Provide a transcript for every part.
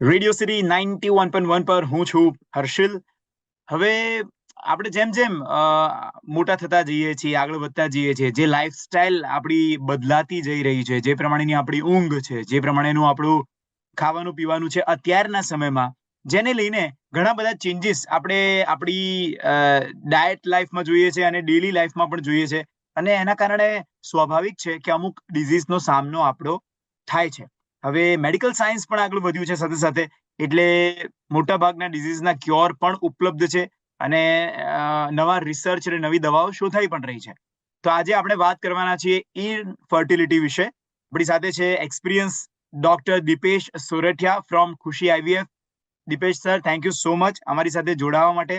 Radio city 91.1 પર હું છું હર્ષિલ. હવે આપણે જેમ જેમ મોટા થતા જઈએ છીએ, આગળ વધતા જઈએ છીએ, જે લાઈફસ્ટાઈલ આપણી બદલાતી જઈ રહી છે, જે પ્રમાણેની આપણી ઊંઘ છે, જે પ્રમાણેનું આપણું ખાવાનું પીવાનું છે અત્યારના સમયમાં, જેને લઈને ઘણા બધા ચેન્જીસ આપણે આપણી ડાયટ લાઈફમાં જોઈએ છે અને ડેલી લાઈફમાં પણ જોઈએ છે. અને એના કારણે સ્વાભાવિક છે કે અમુક ડિઝીઝનો સામનો આપણો થાય છે. હવે મેડિકલ સાયન્સ પણ આગળ વધ્યું છે સાથે સાથે, એટલે મોટા ભાગના ડિઝીઝના ક્યોર પણ ઉપલબ્ધ છે અને નવા રિસર્ચ અને નવી દવાઓ શોધાઈ પણ રહી છે. તો આજે આપણે વાત કરવાના છીએ ઇનફર્ટિલિટી વિશે. આપણી સાથે છે experience doctor Dipesh Sorathiya from Khushi IVF. Dipesh sir, thank you so much અમારી સાથે જોડાવા માટે.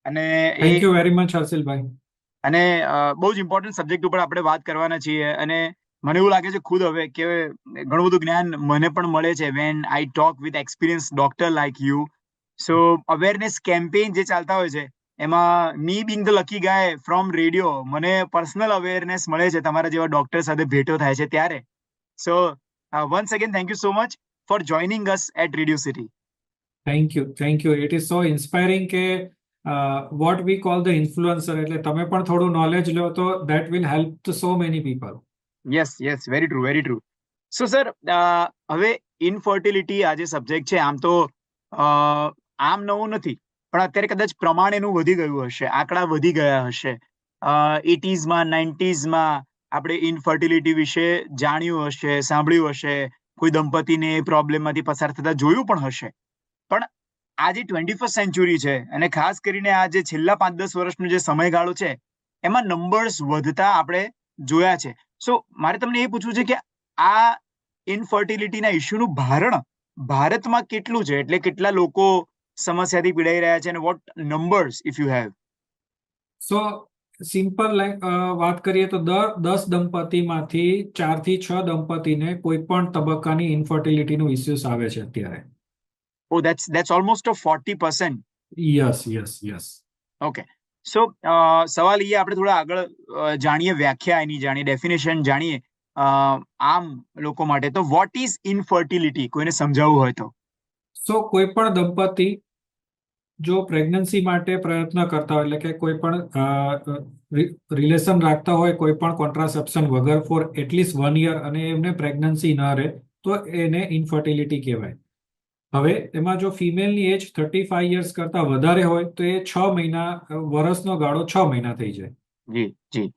અને એ થેન્ક યુ વેરી મચ હર્ષિલભાઈ. અને બહુ જ ઇમ્પોર્ટન્ટ સબ્જેક્ટ ઉપર આપણે વાત કરવાના છીએ. અને મને એવું લાગે છે ખુદ હવે કે ઘણું બધું જ્ઞાન મને પણ મળે છે when I talk with experience doctor like you. So awareness campaign જે ચાલતા હોય છે, એમાં me being the lucky guy from radio, મને પર્સનલ અવેરનેસ મળે છે તમારા જેવા ડોક્ટર સાથે ભેટો થાય છે ત્યારે. So once again thank you so much for joining us at radio city. Thank you. It is so inspiring કે what we call the influencer, એટલે તમે પણ થોડું નોલેજ લો તો that will help to so many people. Yes yes, very true very true. So sir, હવે infertility આ જે સબ્જેક્ટ છે, આમ તો આમ નવું નથી, પણ અત્યારે કદાચ પ્રમાણ એનું વધી ગયું હશે, આંકડા વધી ગયા હશે. 80s માં 90s માં આપણે ઇનફર્ટિલિટી વિશે જાણ્યું હશે, સાંભળ્યું હશે, કોઈ દંપતીને એ પ્રોબ્લેમમાંથી પસાર થતા જોયું પણ હશે. પણ આ જે 21st સેન્ચુરી છે, અને ખાસ કરીને આ જે છેલ્લા 5-10 વર્ષનો જે સમયગાળો છે, એમાં નંબર્સ વધતા આપણે જોયા છે. સો મારે તમને એ પૂછવું છે કે આ ઇનફર્ટિલિટીના ઇસ્યુનું ભારણ ભારતમાં કેટલું છે, એટલે કેટલા લોકો સમસ્યાથી પીડાઈ રહ્યા છે, અને what numbers if you have. So simple વાત કરીએ તો દર 10 દંપતીમાંથી 4 થી 6 દંપતીને કોઈ પણ તબક્કાની ઇન્ફર્ટિલિટીનું ઇસ્યુઝ આવે છે અત્યારે. Oh, that's almost 40%. Yes yes yes. Okay. So સવાલ એ આપણે થોડા આગળ જાણીએ, વ્યાખ્યા એની જાણીએ, ડેફિનેશન જાણીએ આમ લોકો માટે. તો વોટ ઇઝ ઇનફર્ટિલિટી, કોઈને સમજાવવું હોય તો. સો કોઈ પણ દંપતી જો પ્રેગ્નન્સી માટે પ્રયત્ન કરતા હોય, એટલે કે કોઈ પણ રિલેશન રાખતા હોય કોઈ પણ કોન્ટ્રાસેપ્શન વગર ફોર એટલીસ્ટ 1 યર, અને એમને પ્રેગ્નન્સી ન રહે, તો એને ઇનફર્ટિલિટી કહેવાય. હવે એમાં જો ફિમેલની એજ 35 યર્સ કરતા વધારે હોય તો એ 6 મહિના, વર્ષનો ગાળો 6 મહિના થઈ જાય. જી જી.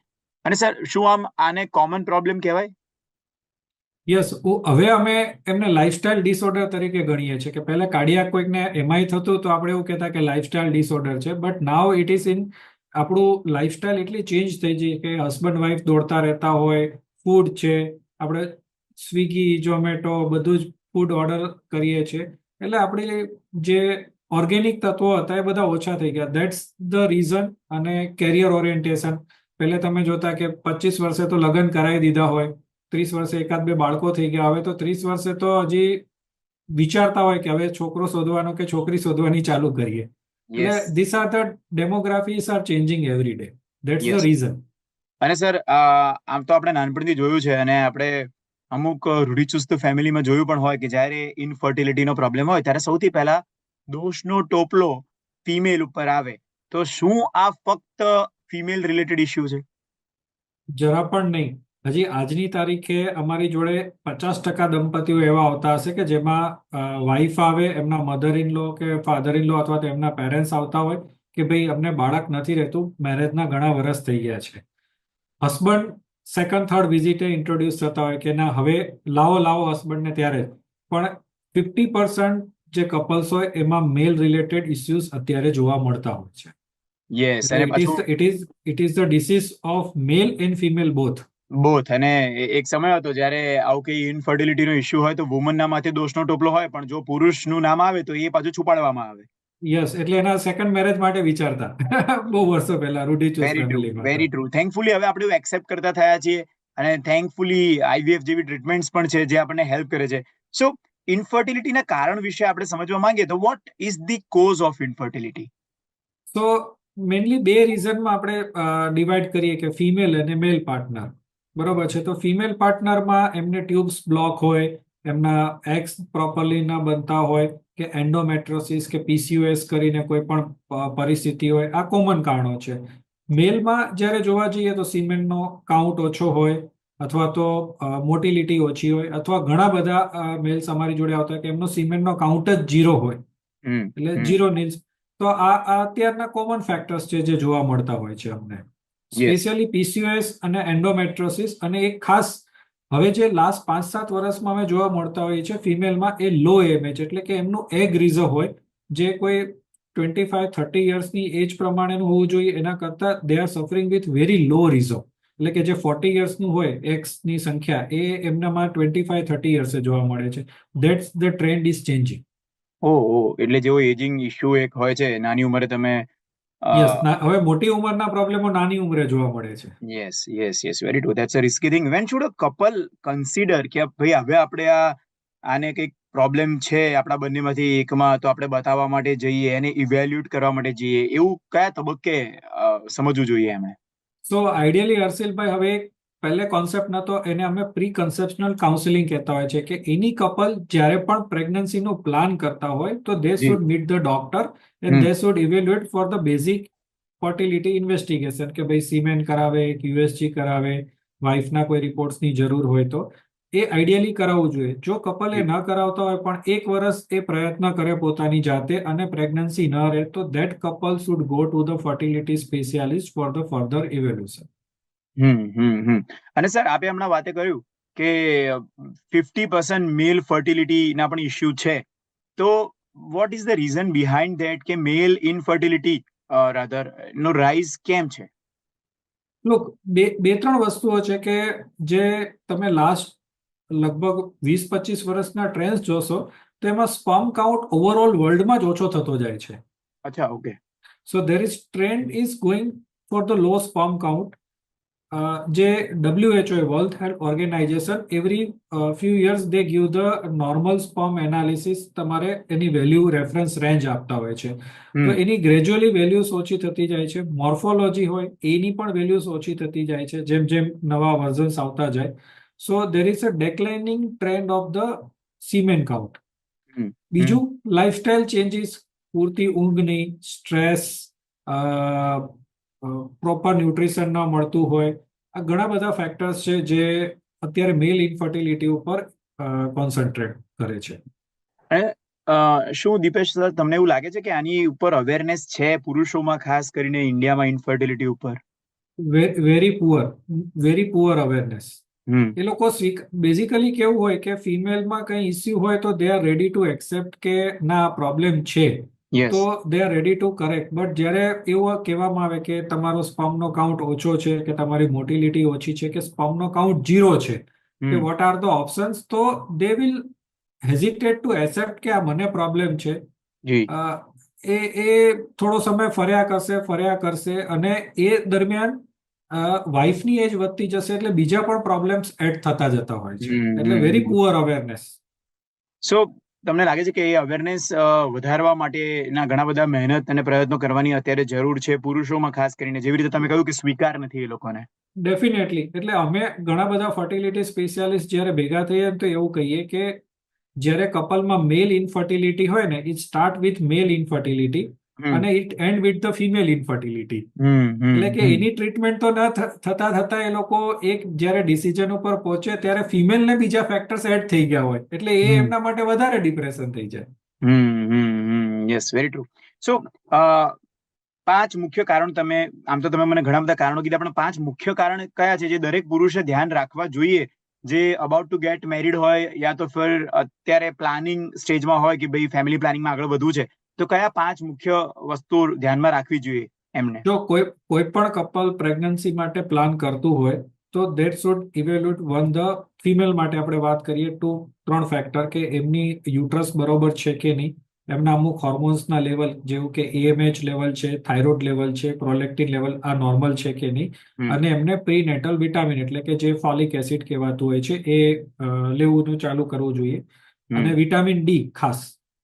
અને સર, શું આને કોમન પ્રોબ્લેમ કહેવાય? યસ. હવે અમે એમને લાઇફસ્ટાઇલ ડિસઓર્ડર તરીકે ગણીએ છીએ, કે પહેલા કાર્ડિયાક કોઈકને એમઆઈ થતું તો આપણે એવું કહેતા કે લાઇફસ્ટાઇલ ડિસઓર્ડર છે, but now it is in આપણું લાઇફસ્ટાઇલ એટલી ચેન્જ થઈ જઈ કે હસબન્ડ વાઈફ દોડતા રહેતા હોય, ફૂડ છે, આપણે સ્વિગી ઝોમેટો બધું જ ફૂડ ઓર્ડર કરીએ છીએ, એટલે આપણી જે ઓર્ગેનિક તત્વો હતા એ બધા ઓછા થઈ ગયા. That's the reason. અને કેરિયર ઓરિએન્ટેશન, પહેલે તમે જોતા કે 25 વર્ષે તો લગ્ન કરાવી દીધા હોય, 30 વર્ષે એકાદ બે બાળકો થઈ ગયા, હવે તો 30 વર્ષે તો હજી વિચારતા હોય કે હવે છોકરો શોધવાનો કે છોકરી શોધવાની ચાલુ કરીએ. એટલે yes these are the demographics are changing every day. That's the yes. Reason. અને સર, આમ તો આપણે નાનપણથી જોયું છે, અને આપણે અમુક રૂઢિચુસ્ત ફેમિલીમાં જોયું પણ હોય કે જ્યારે ઇનફર્ટિલિટીનો પ્રોબ્લેમ હોય ત્યારે સૌથી પહેલા દોષનો ટોપલો ફિમેલ ઉપર આવે. તો શું આ ફક્ત ફિમેલ રિલેટેડ ઇશ્યુ છે? જરા પણ નહીં. હજી આજની તારીખે અમારી જોડે 50% દંપતીઓ એવા આવતા હશે કે જેમાં વાઈફ આવે, એમના મધર ઇન લો કે ફાધર ઇન લો અથવા તો એમના પેરેન્ટ્સ આવતા હોય કે ભાઈ અમને બાળક નથી રહેતું, મેરેજના ઘણા વર્ષ થઈ ગયા છે. હસબન્ડ સેકન્ડ થર્ડ વિઝિટે ઇન્ટ્રોડ્યુસ થતા હોય કે ના હવે લાવો લાવો હસબન્ડને, ત્યારે પણ 50% જે કપલ્સ હોય એમાં મેલ રિલેટેડ ઇસ્યુઝ અત્યારે જોવા મળતા હોય છે. યસ. એટલે અને પાછું it is the disease of mail and female both. Both. અને એક સમય હતો જ્યારે આવું કઈ ઇનફર્ટિલિટીનો ઇશ્યુ હોય તો વુમનના માથે દોષનો ટોપલો હોય, પણ જો પુરુષનું નામ આવે તો એ પાછું છુપાડવામાં આવે. યસ, એટલે એના સેકન્ડ મેરેજ માટે વિચારતા. બહુ વર્ષો પહેલા રૂઢિચુસ્ત વેરી ટ્રુ ફેમિલીમાં તો. Very true. થેન્કફુલી હવે આપણે એક્સેપ્ટ કરતા થયા છીએ, અને થેન્કફુલી આઈવીએફ જેવી ટ્રીટમેન્ટ્સ પણ છે જે આપણને હેલ્પ કરે છે. સો ઇનફર્ટિલિટીના કારણ વિશે આપણે સમજવા માંગીએ તો what is the cause of infertility? તો મેનલી બે રીઝનમાં આપણે ડિવાઈડ કરીએ, કે ફિમેલ અને મેલ પાર્ટનર. બરોબર છે. તો ફિમેલ પાર્ટનરમાં એમને ટ્યુબ્સ બ્લોક હોય, એમના એગ્સ પ્રોપરલી ન બનતા હોય, કે એન્ડોમેટ્રોસિસ કે પીસીઓએસ કરીને કોઈ પણ પરિસ્થિતિ હોય, આ કોમન કારણો છે. મેલમાં જ્યારે જોવા જઈએ તો સિમેન્ટનો કાઉન્ટ ઓછો હોય, અથવા તો મોટિલિટી ઓછી હોય, અથવા ઘણા બધા મેલ્સ અમારી જોડે આવતા હોય કે એમનો સિમેન્ટનો કાઉન્ટ જ 0 હોય, હમ એટલે હમ 0 નીલ્સ. તો આ અત્યારના કોમન ફેક્ટર્સ છે જે જોવા મળતા હોય છે અમને, યસ. સ્પેશિયલી પીસીઓએસ અને એન્ડોમેટ્રોસિસ. અને એક ખાસ હવે જે લાસ્ટ 5-7 વર્ષમાં અમે જોવા મળતા હોઈએ છે ફિમેલમાં, એ લો એમએચ, એટલે કે એમનું એગ રીઝો હોય, જે કોઈ 25-30 યર્સની એજ પ્રમાણેનું હોવું જોઈએ, એના કરતાં they are suffering with very low રીઝો. એટલે કે જે 40 યર્સનું હોય એક્સની સંખ્યા, એ એમનામાં 25-30 યર્સે જોવા મળે છે. That's the trend is changing. Oh એટલે જેવો એજિંગ ઇશ્યુ એક હોય છે નાની ઉંમરે તમે. યસ, હવે મોટી ઉંમરના પ્રોબ્લેમો નાની ઉંમરે જોવા મળે છે. Yes very true. That's a risky thing. When should a couple consider કે ભાઈ હવે આપણે આને કંઈક પ્રોબ્લેમ છે આપણા બંનેમાંથી એકમાં, તો આપણે બતાવવા માટે જઈએ, એને ઇવેલ્યુએટ કરવા માટે જઈએ, એવું કયા તબક્કે સમજવું જોઈએ એમણે? સો આઈડિયલી હર્ષિલભાઈ, હવે પહેલે કોન્સેપ્ટ નતો, એને અમે પ્રી કન્સેપ્શનલ કાઉન્સિલિંગ કહેતા હોય છે, કે એની કપલ જ્યારે પણ પ્રેગ્નન્સીનો પ્લાન કરતા હોય તો દે જી. Should meet the doctor and hmm they should evaluate for the basic fertility investigation, કે ભાઈ સિમેન કરાવે, એક યુએસજી કરાવે, વાઇફના કોઈ રિપોર્ટ્સની જરૂર હોય તો એ આઈડિયલી કરાવવું જોઈએ. જો કપલ એ જી. ન કરાવતા હોય પણ 1 વર્ષ એ પ્રયત્ન કરે પોતાની જાતે અને પ્રેગ્નન્સી ન રહે, તો that couple should go to the fertility specialist for the further evaluation. અને સર આપે હમણાં વાતે કર્યું કે 50% મેલ ફર્ટિલિટી ના પણ ઇશ્યુ છે, તો what is the reason behind that કે મેલ ઇનફર્ટિલિટી રાધર નો રાઇઝ કેમ છે? લુક, બે ત્રણ વસ્તુઓ છે કે જે તમે લાસ્ટ લગભગ 20-25 વર્ષના ટ્રેન્ડ્સ જોશો, તો એમાં સ્પર્મ કાઉન્ટ ઓવરઓલ વર્લ્ડમાં જ ઓછો થતો જાય છે. અચ્છા, okay. So there is trend is going for the low sperm count. જે WHO, world health organization, every few years they give the normal sperm analysis, તમારે એની વેલ્યુ રેફરન્સ રેન્જ આપતા હોય છે. તો હમ એની ગ્રેજ્યુઅલી વેલ્યુઝ ઓછી થતી જાય છે. મોર્ફોલોજી હોય એની પણ વેલ્યુઝ ઓછી થતી જાય છે જેમ જેમ નવા વર્ઝન્સ આવતા જાય. So there is a declining trend of the semen count. Hmm hmm બીજું, લાઇફસ્ટાઇલ ચેન્જીસ, પૂરતી ઊંઘ નહીં, સ્ટ્રેસ, પ્રોપર ન્યુટ્રિશન ન મળતું હોય, આ ઘણા બધા ફેક્ટર્સ છે જે અત્યારે મેલ ઇનફર્ટિલિટી ઉપર કોન્સન્ટ્રેટ કરે છે. અને શું દીપેશ સર, તમને એવું લાગે છે કે આની ઉપર અવેરનેસ છે પુરુષોમાં, ખાસ કરીને ઇન્ડિયામાં ઇનફર્ટિલિટી ઉપર? Very poor awareness. હમ એ લોકો બેઝિકલી કેવું હોય કે ફિમેલમાં કંઈ ઇસ્યુ હોય તો they are ready to accept કે ના, પ્રોબ્લેમ છે, તો yes. They are ready to correct. But જ્યારે એવું કહેવામાં આવે કે તમારો સ્પર્મનો કાઉન્ટ ઓછો છે, કે તમારી મોટિલિટી ઓછી છે, કે સ્પર્મનો કાઉન્ટ 0 છે, કે હમ વોટ આર ધ ઓપ્શન્સ, તો દે વિલ હેઝિટેટ ટુ એક્સેપ્ટ કે આ મને પ્રોબ્લેમ છે. જી. એ થોડો સમય ફર્યા કરશે, અને એ દરમિયાન વાઇફની એજ વધતી જશે, એટલે બીજા પણ પ્રોબ્લેમ્સ એડ થતા જતા હોય છે. એટલે વેરી હમ પુઅર અવેરનેસ. સો તમને લાગે છે કે એ અવેરનેસ વધારવા માટેના ઘણા બધા મહેનત અને પ્રયત્નો કરવાની અત્યારે જરૂર છે પુરુષોમાં, ખાસ કરીને, જેવી રીતે તમે કહ્યું કે સ્વીકાર નથી એ લોકોને? ડેફિનેટલી. એટલે અમે ઘણા બધા ફર્ટિલિટી સ્પેશિયાલિસ્ટ જ્યારે ભેગા થઈએ તો એવું કહીએ કે જ્યારે કપલમાં મેલ ઇનફર્ટિલિટી હોય ને, it start with male infertility hmm અને it end with the female infertility. Hmm એટલે હમ કે હમ એની ટ્રીટમેન્ટ તો ન થતા એ લોકો એક જ્યારે ડિસિઝન ઉપર પહોંચે ત્યારે ફિમેલને બીજા ફેક્ટર્સ એડ થઈ ગયા હોય, એટલે એ હમ એમના માટે વધારે ડિપ્રેશન થઈ જાય. Yes, very true. સો 5 મુખ્ય કારણ તમે, આમ તો તમે મને ઘણા બધા કારણો કીધા, પણ 5 મુખ્ય કારણ કયા છે જે દરેક પુરુષે ધ્યાન રાખવા જોઈએ, જે અબાઉટ ટુ ગેટ મેરિડ હોય, યા તો ફિર અત્યારે પ્લાનિંગ સ્ટેજમાં હોય કે ભાઈ ફેમિલી પ્લાનિંગમાં આગળ વધવું છે, તો કયા 5 મુખ્ય વસ્તુ ધ્યાનમાં રાખવી જોઈએ એમને? જો કોઈ પણ કપલ પ્રેગ્નન્સી માટે પ્લાન કરતું હોય તો that should evaluate the female માટે આપણે વાત કરીએ તો 3 ફેક્ટર, કે એમની યુટ્રસ બરોબર છે કે નહીં, એમના અમુક હોર્મોન્સના લેવલ, જેવું કે એએમએચ લેવલ છે, થાઇરોઇડ લેવલ છે, પ્રોલેક્ટિન લેવલ, આ નોર્મલ છે કે નહીં, હમ અને એમને પ્રીનેટલ વિટામિન, એટલે કે જે ફોલિક એસિડ કહેવાતું હોય છે, એ લેવું ચાલુ કરવું જોઈએ. અને હમ વિટામિન ડી ખાસ,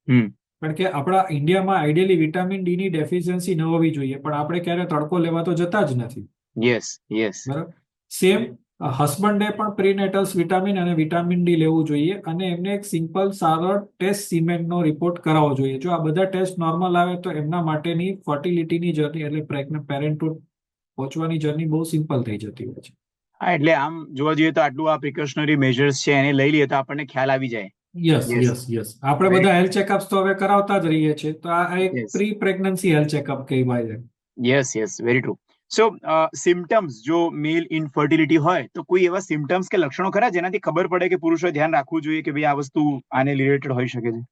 હમ કારણ કે આપણા ઇન્ડિયામાં આઈડિયલી વિટામિન ડી ની ડેફિશિયન્સી ન હોવી જોઈએ, પણ આપણે ક્યારે તડકો લેવા તો જતા જ નથી. Yes yes. બરાબર. સેમ હસબન્ડે પણ પ્રીનેટલ્સ વિટામિન અને વિટામિન ડી લેવું જોઈએ અને એમને એક સિમ્પલ સારો ટેસ્ટ સિમેન્ટનો રિપોર્ટ કરાવવો જોઈએ. જો આ બધા ટેસ્ટ નોર્મલ આવે તો એમના માટેની ફર્ટિલિટીની જર્ની એટલે પ્રેગ્નન્ટ પેરેન્ટહુડ પહોંચવાની જર્ની બહુ સિમ્પલ થઈ જતી હોય છે. હા, એટલે આમ જોવા જઈએ તો આટલું આ પ્રિકોશનરી મેજર્સ છે એને લઈ લઈએ તો આપણને ખ્યાલ આવી જાય. યસ યસ, યસ યસ આપણે વેરી બધા હેલ્થ ચેકઅપ્સ તો હવે કરાવતા જ રહીએ છીએ, તો આ એક yes, pre pregnancy health checkup કહેવાય છે. Yes, very true. So symptoms જો મેલ ઇનફર્ટિલિટી હોય તો કોઈ એવા સિમ્ટમ્સ કે લક્ષણો ખરા જેનાથી ખબર પડે કે પુરુષોએ ધ્યાન રાખવું જોઈએ કે ભાઈ આ વસ્તુ આને રિલેટેડ હોઈ શકે છે?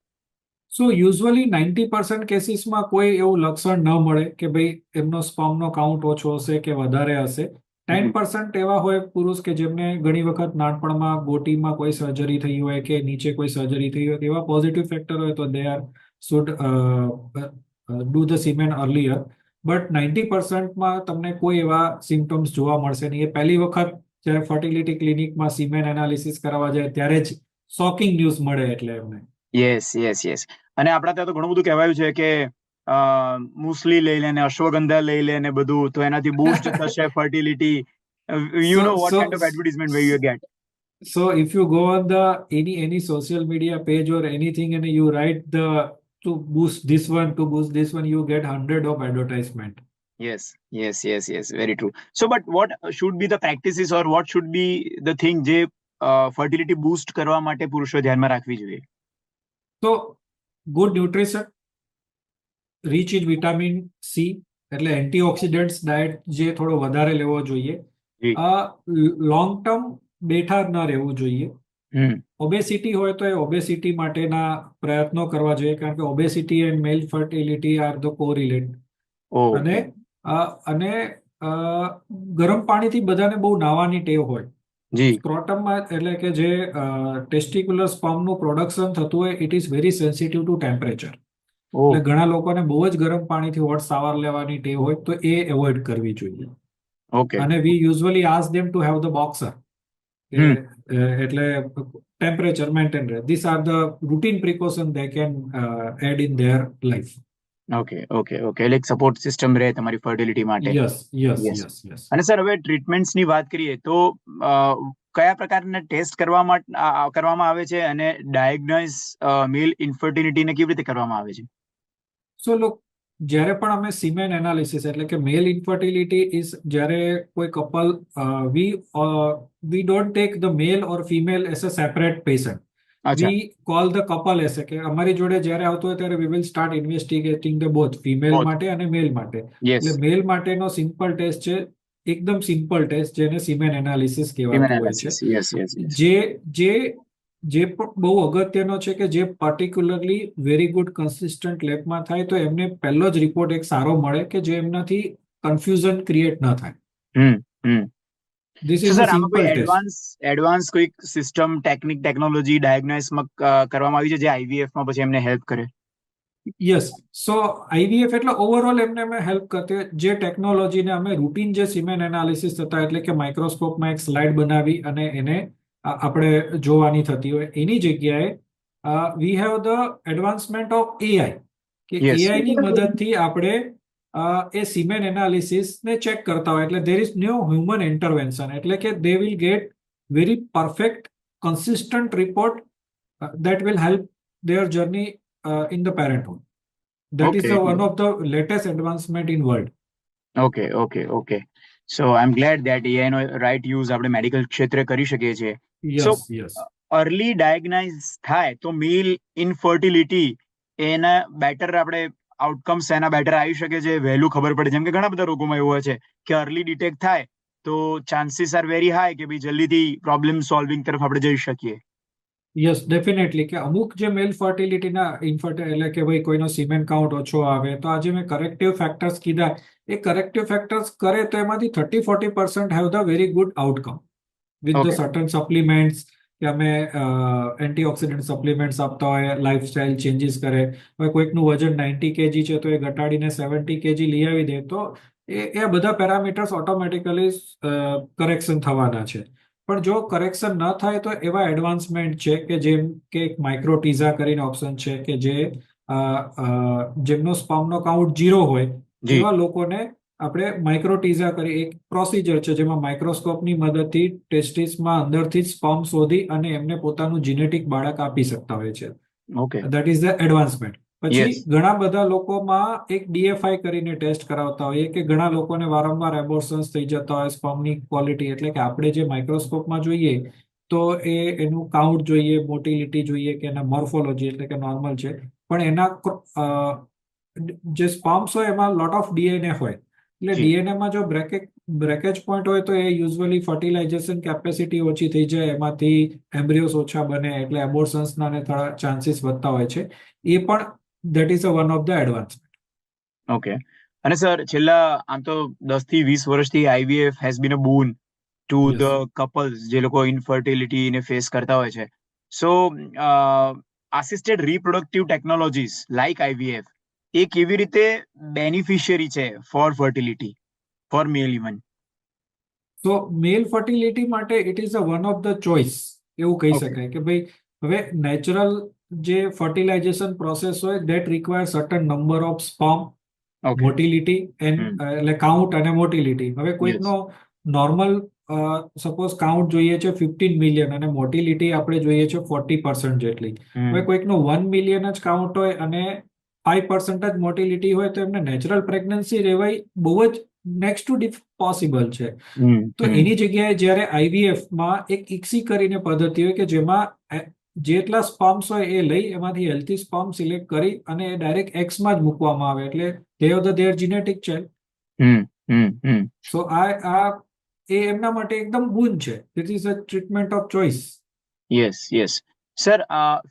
સો યુઝ્યુઅલી 90% કેસીસમાં કોઈ એવું લક્ષણ ન મળે કે ભાઈ એમનો સ્પર્મનો કાઉન્ટ ઓછો હશે કે વધારે હશે. 10% એવા હોય પુરુષ કે જેમને ઘણી વખત નાનપણમાં ગોટીમાં કોઈ સર્જરી થઈ હોય કે નીચે કોઈ સર્જરી થઈ હોય, એવા પોઝિટિવ ફેક્ટર હોય તો they are should do the semen earlier. But 90%માં તમને કોઈ એવા સિમ્ટમ્સ જોવા મળશે નહીં. એ પહેલી વખત જ્યારે ફર્ટિલિટી ક્લિનિકમાં સિમેન એનાલિસિસ કરાવવા જાય ત્યારે જ શોકિંગ ન્યૂઝ મળે એટલે એમને. યસ. અને આપણા ત્યાં તો ઘણું બધું કહેવાયું છે કે મુસલી લઈ લે ને અશ્વગંધા લઈ લે ને બધું તો એનાથી બૂસ્ટ થશે fertility. You know So, what so, kind of advertisement where you get. so if you go on the any social media page or anything and you write the to boost this one, you get hundred of advertisement. Yes, very true. So but what should be the practices or what should be the thing જે fertility boost કરવા માટે પુરુષો ધ્યાનમાં રાખવી જોઈએ? So good nutrition, rich in vitamin C એટલે antioxidants diet જે થોડો વધારે લેવો જોઈએ. જી. લોંગ ટર્મ બેઠા ન રહેવું જોઈએ. હમ ઓબેસિટી હોય તો એ ઓબેસિટી માટેના પ્રયત્નો કરવા જોઈએ, કારણ કે obesity and male fertility are the correlate. અને ઓકે. અને ગરમ પાણીથી બધાને બહુ નાહવાની ટેવ હોય. જી. સ્ક્રોટમમાં એટલે કે જે ટેસ્ટિક્યુલર સ્પર્મનું પ્રોડક્શન થતું હોય, it is very sensitive to temperature. એટલે ઘણા લોકોને બહુ જ ગરમ પાણીથી હોટ શાવર લેવાની ટેવ હોય તો એ એવોઇડ કરવી જોઈએ. ઓકે. અને we usually ask them to have the boxer, એટલે ટેમ્પરેચર મેન્ટેન રહે. This are the routine precaution they can add in their life. Okay એટલે એક સપોર્ટ સિસ્ટમ રહે તમારી ફર્ટિલિટી માટે. યસ. અને સર હવે ટ્રીટમેન્ટ્સની વાત કરીએ તો કયા પ્રકારના ટેસ્ટ કરવામાં આવે છે અને ડાયગ્નોઝ મેલ ઇન્ફર્ટિલિટીને કેવી રીતે કરવામાં આવે છે? સો લુક, જ્યારે પણ અમે સિમેન એનાલિસિસ એટલે કે મેલ ઇન્ફર્ટિલિટી ઇઝ જ્યારે કોઈ couple we don't take the male or female as a separate patient. અચ્છા. We call the couple as કે અમારી જોડે જ્યારે આવતો હોય ત્યારે we will start investigating the both female Both. માટે અને મેલ માટે. યસ. એટલે મેલ માટેનો સિમ્પલ ટેસ્ટ છે, એકદમ સિમ્પલ ટેસ્ટ જેને સિમેન એનાલિસિસ કહેવાતું હોય છે. યસ. જે પણ બહુ અગત્યનો છે કે જે પર્ટિક્યુલરલી વેરી ગુડ કન્સિસ્ટન્ટ લેબમાં થાય તો એમને પહેલો જ રિપોર્ટ એક સારો મળે કે જે એમનાથી કન્ફ્યુઝન ક્રિએટ ન થાય. This is a સર આમાં simple કોઈ test. એડવાન્સ કોઈ સિસ્ટમ ટેકનોલોજી ડાયગ્નોસિસમાં કરવામાં આવી છે જે આઈવીએફમાં પછી એમને હેલ્પ કરે? યસ. સો આઈવીએફ એટલે ઓવરઓલ એમને અમે હેલ્પ કરતી હોય. જે ટેકનોલોજીને અમે રૂટીન જે સિમેન એનાલિસિસ થતા એટલે કે માઇક્રોસ્કોપમાં એક સ્લાઇડ બનાવી અને એને આપણે જોવાની થતી હોય, એની જગ્યાએ we have the advancement of AI કે Yes. એઆઈની મદદથી આપણે એ સિમેન એનાલિસિસને ચેક કરતા હોય. એટલે there is no human intervention, એટલે કે they will get very perfect consistent report that will help their journey in the parenthood. That is Okay. one of the latest advancement in world. Okay. So I am glad that AI નો right use આપણે medical ક્ષેત્રે કરી શકીએ છીએ. So, Yes. Early ડાયગ્નાઇઝ થાય તો મેલ infertility એના better આપણે આઉટકમ્સ એના બેટર આવી શકે છે, વહેલું ખબર પડે. જેમ કે ઘણા બધા રોગોમાં એવું હોય છે કે અર્લી ડિટેક્ટ થાય તો ચાન્સીસ આર વેરી હાઈ કે ભાઈ જલ્દીથી પ્રોબ્લેમ સોલ્વિંગ તરફ આપણે જઈ શકીએ. યસ, ડેફિનેટલી કે અમુક જે મેલ ફર્ટિલિટીના એટલે કે ભાઈ કોઈનો સિમેન કાઉન્ટ ઓછો આવે તો આજે મેં કરેક્ટિવ ફેક્ટર્સ કીધા, એ કરેક્ટિવ ફેક્ટર્સ કરે તો એમાંથી 30-40% have the very good outcome with the Okay. Certain supplements કે અમે એન્ટીઓક્સિડન્ટ સપ્લિમેન્ટ્સ આપતા હોય, લાઇફસ્ટાઇલ ચેન્જીસ કરે. હવે કોઈકનું વજન 90 kg છે તો એ ઘટાડીને 70 kg લઈ આવી દે તો એ બધા પેરામીટર્સ ઓટોમેટિકલી કરેક્શન થવાના છે. પણ જો કરેક્શન ન થાય તો એવા એડવાન્સમેન્ટ છે કે જેમ કે એક માઇક્રોટીઝા કરીને ઓપ્શન છે કે જે જેમનો સ્પર્મનો કાઉન્ટ 0 હોય જી. એવા લોકોને આપણે માઇક્રોટીઝા કરી એક પ્રોસિજર છે જેમાં માઇક્રોસ્કોપની મદદથી ટેસ્ટિસમાં અંદરથી જ સ્પર્મ શોધી અને એમને પોતાનું જીનેટિક બાળક આપી શકતા હોય છે. Okay. That is the advancement. પછી યસ. ઘણા બધા લોકોમાં એક ડીએફઆઈ કરીને ટેસ્ટ કરાવતા હોઈએ કે ઘણા લોકોને વારંવાર એબોર્શન્સ થઈ જતા હોય સ્પર્મની ક્વોલિટી, એટલે કે આપણે જે માઇક્રોસ્કોપમાં જોઈએ તો એનું કાઉન્ટ જોઈએ, મોટિલિટી જોઈએ કે એના મોર્ફોલોજી એટલે કે નોર્મલ છે, પણ એના જે સ્પર્મ્સ હોય એમાં લોટ ઓફ ડીએનએ હોય, એટલે જી. ડીએનએમાં જો બ્રેકેજ પોઈન્ટ હોય તો એ યુઝ્યુઅલી ફર્ટિલાઇઝેશન કેપેસિટી ઓછી થઈ જાય, એમાંથી એમ્બ્રિયોસ ઓછા બને, એટલે એબોર્શન્સના ને થોડા ચાન્સીસ વધતા હોય છે. એ પણ that is one of the advance. Okay. અને સર છેલ્લા આમ તો 10 થી 20 વર્ષથી IVF has been a boon to yes. The couples જે લોકો ઇનફર્ટિલિટી ને ફેસ કરતા હોય છે. So assisted reproductive technologies like IVF એ કેવી રીતે બેનિફિશિયરી છે for fertility, for male even? તો મેલ ફર્ટિલિટી માટે it is a one of the choice એવું કહી ઓકે. શકાય કે ભાઈ હવે નેચરલ જે ફર્ટિલાઇઝેશન પ્રોસેસ હોય that require certain number of sperm, okay. Motility એટલે કાઉન્ટ અને મોટિલિટી. હવે યસ. કોઈકનો નોર્મલ સપોઝ કાઉન્ટ જોઈએ છે 15 મિલિયન અને મોટિલિટી આપણે જોઈએ છે 40% જેટલી. હવે કોઈકનો 1 મિલિયન જ કાઉન્ટ હોય અને 5% જ મોટિલિટી હોય તો એમને નેચરલ પ્રેગ્નન્સી રહેવાય બહુ જ નેક્સ્ટ ટુ પોસિબલ છે. તો એની જગ્યાએ જ્યારે આઈવીએફમાં એક ઇક્સી કરીને પદ્ધતિ હોય કે જેમાં જેટલા સ્પર્મ્સ હોય એ લઈ એમાંથી હેલ્થી સ્પર્મ સિલેક્ટ કરી અને એ ડાયરેક્ટ એક્સમાં જ મૂકવામાં આવે, એટલે they have their genetic child. સો આ એ એમના માટે એકદમ ગુણ છે. This is a treatment of choice. Yes, yes. Sir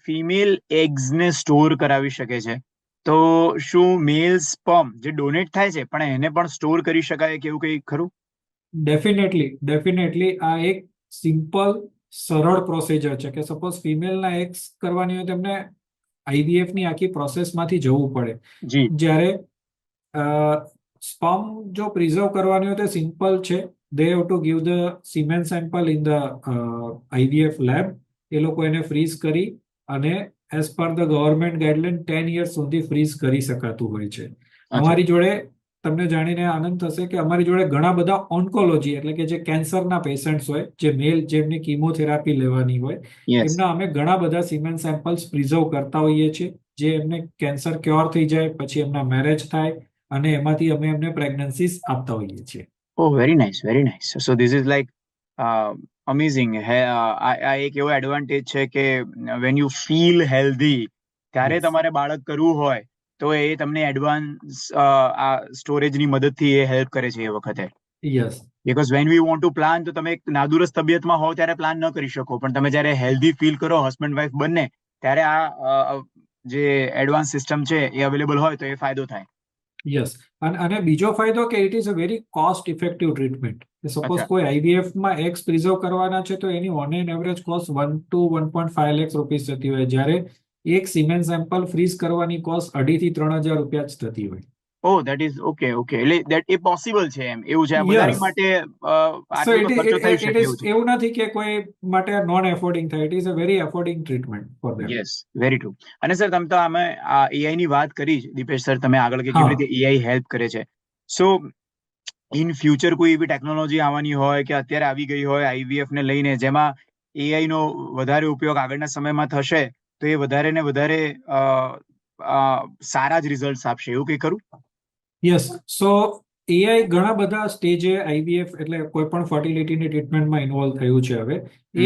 female eggs ને સ્ટોર કરાવી શકે છે, તો શું મેલ સ્પર્મ જે ડોનેટ થાય છે પણ એને પણ સ્ટોર કરી શકાય કે એવું કંઈ ખરું? ડેફિનેટલી આ એક સિમ્પલ સરળ પ્રોસિજર છે કે સપોઝ ફિમેલના એક્સ કરવાની હોય તેમને આઈવીએફ ની આખી પ્રોસેસમાંથી જવું પડે. જી. જ્યારે સ્પર્મ જો પ્રિઝર્વ કરવાની હોય તો સિમ્પલ છે. they have to give the semen sample in the IVF lab. એ લોકો એને ફ્રીઝ કરી અને as per the government guideline 10 years સુધી ફ્રીઝ કરી શકાતું હોય છે. અમારી જોડે તમને જાણીને આનંદ થશે કે અમારી જોડે ઘણા બધા ઓન્કોલોજી એટલે કે જે કેન્સરના પેશન્ટ્સ હોય, જે મેલ જેમની કિમોથેરાપી લેવાની હોય, યસ. એમના અમે ઘણા બધા સિમેન સેમ્પલ્સ પ્રિઝર્વ કરતા હોઈએ છીએ, જે એમને કેન્સર ક્યોર થઈ જાય પછી એમના મેરેજ થાય અને એમાંથી અમે એમને પ્રેગ્નન્સીસ આપતા હોઈએ છીએ. Oh, very nice, very nice. So this is like amazing. આ એક એવો એડવાન્ટેજ છે કે when you feel healthy ત્યારે Yes. તમારે બાળક કરવું હોય તો એ તમને એડવાન્સ આ સ્ટોરેજની મદદથી એ હેલ્પ કરે છે એ વખતે. Yes. Because when we want to plan તો તમે નાદુરસ્ત તબિયતમાં હો ત્યારે પ્લાન ન કરી શકો, પણ તમે જ્યારે હેલ્ધી ફીલ કરો હસબન્ડ વાઈફ બંને ત્યારે આ જે એડવાન્સ સિસ્ટમ છે એ અવેલેબલ હોય તો એ ફાયદો થાય. યસ. અને બીજો ફાયદો કે it is a very cost effective treatment. Suppose કોઈ આઈવીએફમાં એગ્સ પ્રિઝર્વ કરવાના છે તો એની on an average cost 1 to 1.5 lakhs rupees થતી હોય, જ્યારે એક સિમેન સેમ્પલ ફ્રીઝ કરવાની કોસ્ટ 2.5 થી 3,000 રૂપિયા જ થતી હોય. Oh, that is okay, okay. એટલે that એ પોસિબલ છે એમ એવું છે, આ બધાની માટે સો આટલો તો ખર્ચો થઈ શકે એવું છે. એવું નથી કે કોઈ માટે નોન એફોર્ડિંગ થાય. It is a very affording treatment for them. Yes, very true. અને સર તમે તો આમે આ એઆઈ ની વાત કરી દીપેશ સર તમે આગળ કે કેવી રીતે એઆઈ હેલ્પ કરે છે. સો ઇન ફ્યુચર કોઈ એવી ટેકનોલોજી આવવાની હોય કે અત્યારે આવી ગઈ હોય આઈવીએફ ને લઈને જેમાં એઆઈ નો વધારે ઉપયોગ આગળના સમયમાં થશે તો એ વધારે ને વધારે સારા જ રિઝલ્ટ આપશે એવું કંઈ ખરું? યસ. સો એઆઈ ઘણા બધા સ્ટેજે આઈવીએફ એટલે કોઈ પણ ફર્ટિલિટીની ટ્રીટમેન્ટમાં ઇન્વોલ્વ થયું છે હવે.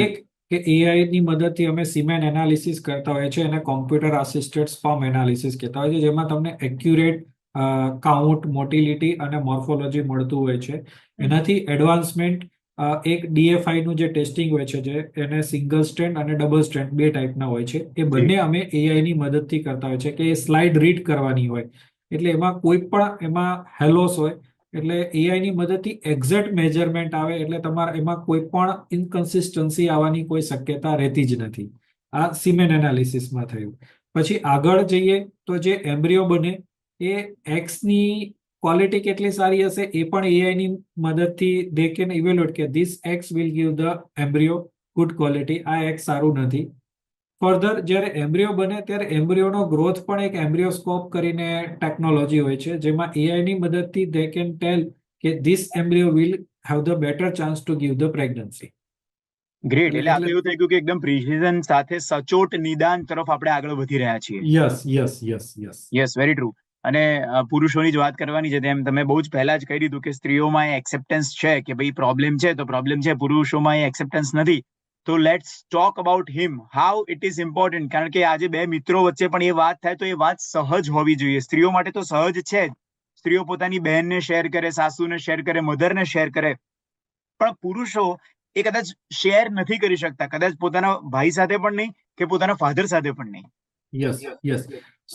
એક કે એઆઈ ની મદદથી અમે સિમેન એનાલિસિસ કરતા હોઈએ છીએ અને કોમ્પ્યુટર આસિસ્ટેડ સ્પર્મ એનાલિસિસ કહેતા હોય છે, જેમાં તમને એક્યુરેટ કાઉન્ટ, મોટિલિટી અને મોર્ફોલોજી મળતું હોય છે. એનાથી એડવાન્સમેન્ટ એક ડીએફઆઈ નું જે ટેસ્ટિંગ હોય છે, જે એને સિંગલ સ્ટ્રેન્ડ અને ડબલ સ્ટ્રેન્ડ બે ટાઈપના હોય છે, એ બંને અમે એઆઈ ની મદદથી કરતા હોય છે કે એ સ્લાઇડ રીડ કરવાની હોય, એટલે એમાં કોઈ પણ એમાં હેલોસ હોય એટલે એઆઈ ની મદદથી એક્ઝેક્ટ મેજરમેન્ટ આવે, એટલે તમારે એમાં કોઈ પણ ઇનકન્સિસ્ટન્સી આવવાની કોઈ શક્યતા રહેતી જ નથી. આ સિમેન એનાલિસિસમાં થયું. પછી આગળ જઈએ તો જે એમ્બ્રિયો બને એ એક્સની ક્વોલિટી કેટલી સારી હશે એ પણ એઆઈ ની મદદથી દે કેન ઇવેલ્યુએટ કે this x will give the embryo good quality, આ એક્સ સારું નથી. ફર્ધર જ્યારે એમ્બ્રિયો બને ત્યારે એમ્બ્રિયોનો ગ્રોથ પણ એક એમ્બ્રિયોસ્કોપ કરીને ટેકનોલોજી હોય છે, જેમાં AI ની મદદથી દે કેન ટેલ કે this embryo will have the better chance to give the pregnancy. Great. એટલે એટલે આ તો એટલે એવું થઈ ગયું કે એકદમ પ્રિસિઝન સાથે સચોટ નિદાન તરફ આપણે આગળ વધી રહ્યા છીએ. યસ. Yes, very true. અને પુરુષોની જ વાત કરવાની છે, તેમ તમે બહુ જ પહેલા જ કહી દીધું કે સ્ત્રીઓમાં એ એક્સેપ્ટન્સ છે કે ભાઈ પ્રોબ્લેમ છે તો પ્રોબ્લેમ છે, પુરુષોમાં એ એક્સેપ્ટન્સ નથી. તો let's talk about him, how it is important. કારણ કે આજે બે મિત્રો વચ્ચે પણ એ વાત થાય તો એ વાત સહજ હોવી જોઈએ. સ્ત્રીઓ માટે તો સહજ છે જ. સ્ત્રીઓ પોતાની બહેનને શેર કરે, સાસુને શેર કરે, મધરને શેર કરે, પણ પુરુષો એ કદાચ શેર નથી કરી શકતા, કદાચ પોતાના ભાઈ સાથે પણ નહીં કે પોતાના ફાધર સાથે પણ નહીં. યસ.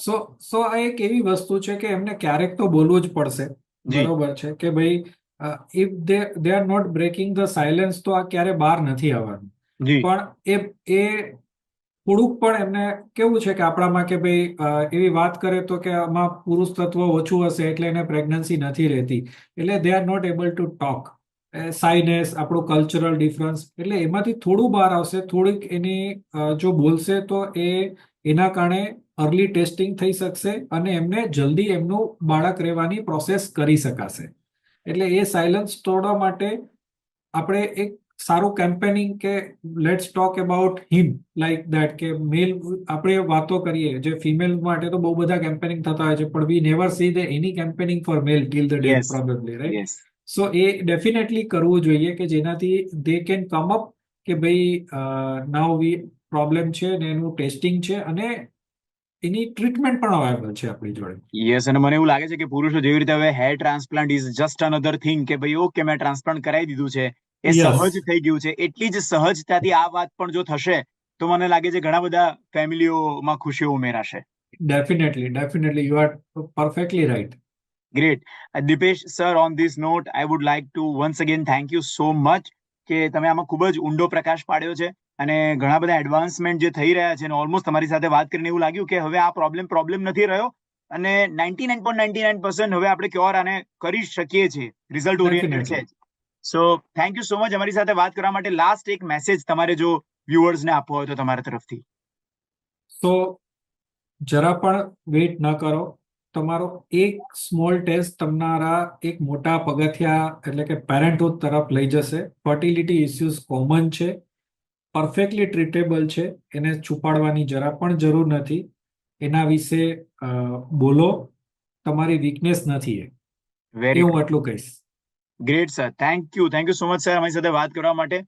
સો આ એક એવી વસ્તુ છે કે એમને ક્યારેક તો બોલવું જ પડશે. જી. બરોબર છે કે ભાઈ if they are not breaking the silence તો આ ક્યારે બહાર નથી આવવાનું. જી. પણ એ થોડુંક પણ એમને કેવું છે કે આપણામાં કે ભાઈ એવી વાત કરે તો કે આમાં પુરુષ તત્વ ઓછું હશે એટલે એને પ્રેગ્નન્સી નથી રહેતી, એટલે they are not able to talk. Shyness, આપણું કલ્ચરલ ડિફરન્સ, એટલે એમાંથી થોડું બહાર આવશે. થોડીક એની જો બોલશે તો એના કારણે અર્લી ટેસ્ટિંગ થઈ શકશે અને એમને જલ્દી એમનું બાળક રહેવાની પ્રોસેસ કરી શકાશે. એટલે એ સાયલન્સ તોડવા માટે આપણે એક સારું કેમ્પેનિંગ કે let's talk about him like that, કે મેલ આપણે વાતો કરીએ, જે ફિમેલ માટે તો બહુ બધા કેમ્પેનિંગ થતા હોય છે, પણ we never see the any campaigning for male till the date yes. Probably, right? Yes. So એ ડેફિનેટલી કરવું જોઈએ કે જેનાથી દે કેન કમ અપ કે ભાઈ નાઉ વી પ્રોબ્લેમ છે ને એનું ટેસ્ટિંગ છે અને એની ટ્રીટમેન્ટ પણ અવેલેબલ છે આપણી જોડે. યસ. અને મને એવું લાગે છે કે પુરુષો જેવી રીતે હવે hair transplant is just another thing, કે ભાઈ ઓકે મેં ટ્રાન્સપ્લાન્ટ કરાવી દીધું છે, એ સહજ થઈ ગયું છે, એટલી જ સહજતાથી આ વાત પણ જો થશે તો મને લાગે છે ઘણા બધા ફેમિલીઓમાં ખુશીઓ ઉમેરાશે. Definitely you are perfectly right. Great. Dipesh sir, on this note, I would like to once again thank you so much કે તમે આમાં ખૂબ જ ઊંડો પ્રકાશ પાડ્યો છે અને ઘણા બધા એડવાન્સમેન્ટ જે થઈ રહ્યા છે, અને ઓલમોસ્ટ તમારી સાથે વાત કરીને એવું લાગ્યું કે હવે આ પ્રોબ્લેમ નથી રહ્યો અને 99.99% હવે આપણે ક્યોર આને કરી શકીએ છીએ, રિઝલ્ટ ઓરિએન્ટેડ છે. So thank you so much અમારી સાથે વાત કરવા માટે. લાસ્ટ એક મેસેજ તમારે જો વ્યુઅર્સને આપવો હોય તો તમારા તરફથી. તો જરા પણ વેઇટ ન કરો. તમારો એક સ્મોલ ટેસ્ટ તમારા એક મોટા પગથિયા એટલે કે પેરેન્ટહુડ તરફ લઈ જશે. ફર્ટિલિટી ઇસ્યુઝ કોમન છે, પરફેક્ટલી ટ્રીટેબલ છે, એને છુપાડવાની જરા પણ જરૂર નથી. એના વિશે બોલો, તમારી વીકનેસ નથી એ. વેરી હું એટલું કહીશ. Great sir, thank you so much sir અમારી સાથે વાત કરવા માટે,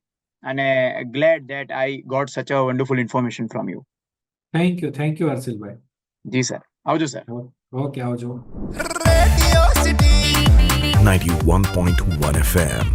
અને glad that I got such a wonderful information from you. Thank you હર્ષિલભાઈ. જી સર, આવજો સર. ઓકે, આવજો. Radio City 91.1 FM